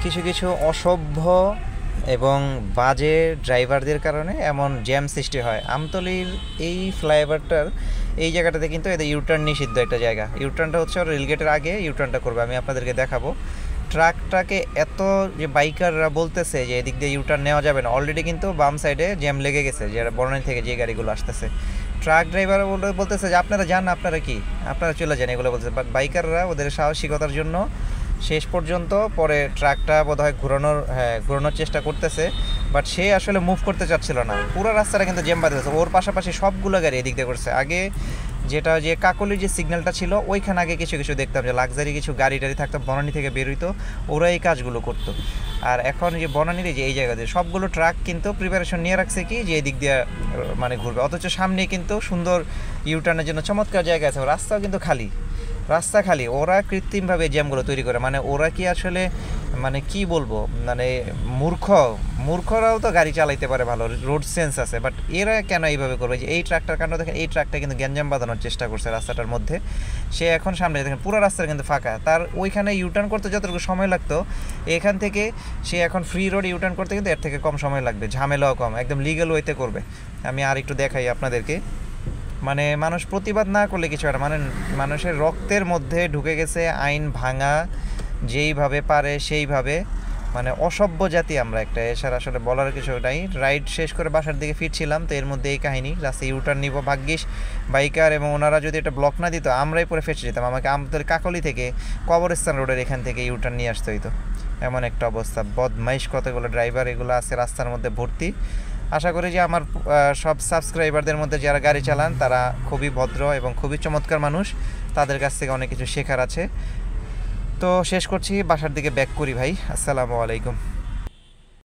কিছু কিছু অসভ্য এবং বাজে ড্রাইভারদের কারণে এমন জ্যাম সৃষ্টি হয়। আমতলীর এই ফ্লাইওভারটার এই জায়গাটাতে কিন্তু এদের ইউটার্ন নিষিদ্ধ একটা জায়গা। ইউটার্নটা হচ্ছে রেলগেটের আগে ইউটার্নটা করবে, আমি আপনাদেরকে দেখাবো। ট্রাকটাকে এত যে বাইকাররা বলতেছে যে এদিক দিয়ে ইউটার্ন নেওয়া যাবে না, অলরেডি কিন্তু বাম সাইডে জ্যাম লেগে গেছে, যে বনানী থেকে যে গাড়িগুলো আসতেছে। ট্রাক ড্রাইভার বলতেছে যে আপনারা যান, আপনারা চলে যান, এগুলো বলতেছে। বাট বাইকাররা ওদের সাহসিকতার জন্য শেষ পর্যন্ত পরে ট্রাকটা বোধহয় ঘোরানোর চেষ্টা করতেছে, বাট সে আসলে মুভ করতে চাচ্ছিল না। পুরো রাস্তাটা কিন্তু জ্যাম বাঁধে গেছে। ওর পাশাপাশি সবগুলো গাড়ি এদিক দিয়ে করছে। আগে যেটা যে কাকলির যে সিগন্যালটা ছিল ওইখানে আগে কিছু কিছু দেখতাম যে লাক্সারি কিছু গাড়ি টাড়ি থাকতো, বনানী থেকে বেরোইতো, ওরা এই কাজগুলো করতো। আর এখন যে বনানীর যে এই জায়গাতে সবগুলো ট্রাক কিন্তু প্রিপারেশন নিয়ে রাখছে কি যে এই দিক দিয়ে মানে ঘুরবে, অথচ সামনে কিন্তু সুন্দর ইউটার্নের জন্য চমৎকার জায়গা আছে, রাস্তাও কিন্তু রাস্তা খালি। ওরা কৃত্রিমভাবে জ্যামগুলো তৈরি করে, মানে ওরা কি আসলে মানে কি বলবো, মানে মূর্খরাও তো গাড়ি চালাইতে পারে, ভালো রোড সেন্স আছে, বাট এরা কেন এইভাবে করবে? যে এই ট্রাকটার কারণে দেখেন, এই ট্রাকটা কিন্তু গ্যাঞ্জাম বাঁধানোর চেষ্টা করছে রাস্তাটার মধ্যে। সে এখন সামনে দেখেন পুরো রাস্তাটা কিন্তু ফাঁকা, তার ওইখানে ইউটার্ন করতে যতটুকু সময় লাগতো এখান থেকে সে এখন ফ্রি রোড ইউটার্ন করতে কিন্তু এর থেকে কম সময় লাগবে, ঝামেলাও কম, একদম লিগ্যাল ওয়েতে করবে। আমি আর একটু দেখাই আপনাদেরকে। মানে মানুষ প্রতিবাদ না করলে কিছু হয় না, মানে মানুষের রক্তের মধ্যে ঢুকে গেছে আইন ভাঙা, যেইভাবে পারে সেইভাবে। মানে অসভ্য জাতি আমরা একটা, এছাড়া আসলে বলার কিছু নাই। রাইড শেষ করে বাসার দিকে ফিরছিলাম, তো এর মধ্যে এই কাহিনী। রাস্তায় ইউটার্ন নিব, ভাগ্যিস বাইকার এবং ওনারা যদি এটা ব্লক না দিত আমরাই পরে ফেসে যেতাম। আমাকে আমতলী কাকলি থেকে কবরস্থান রোডের এখান থেকে ইউটার্ন নিয়ে আসতে হইতো। এমন একটা অবস্থা। বদমাইশ কতগুলো ড্রাইভার এগুলো আছে রাস্তার মধ্যে ভর্তি। আশা করি যে আমার সব সাবস্ক্রাইবারদের মধ্যে যারা গাড়ি চালান তারা খুবই ভদ্র এবং খুবই চমৎকার মানুষ, তাদের কাছ থেকে অনেক কিছু শেখার আছে। তো শেষ করছি, বাসার দিকে ব্যাক করি ভাই। আসসালামু আলাইকুম।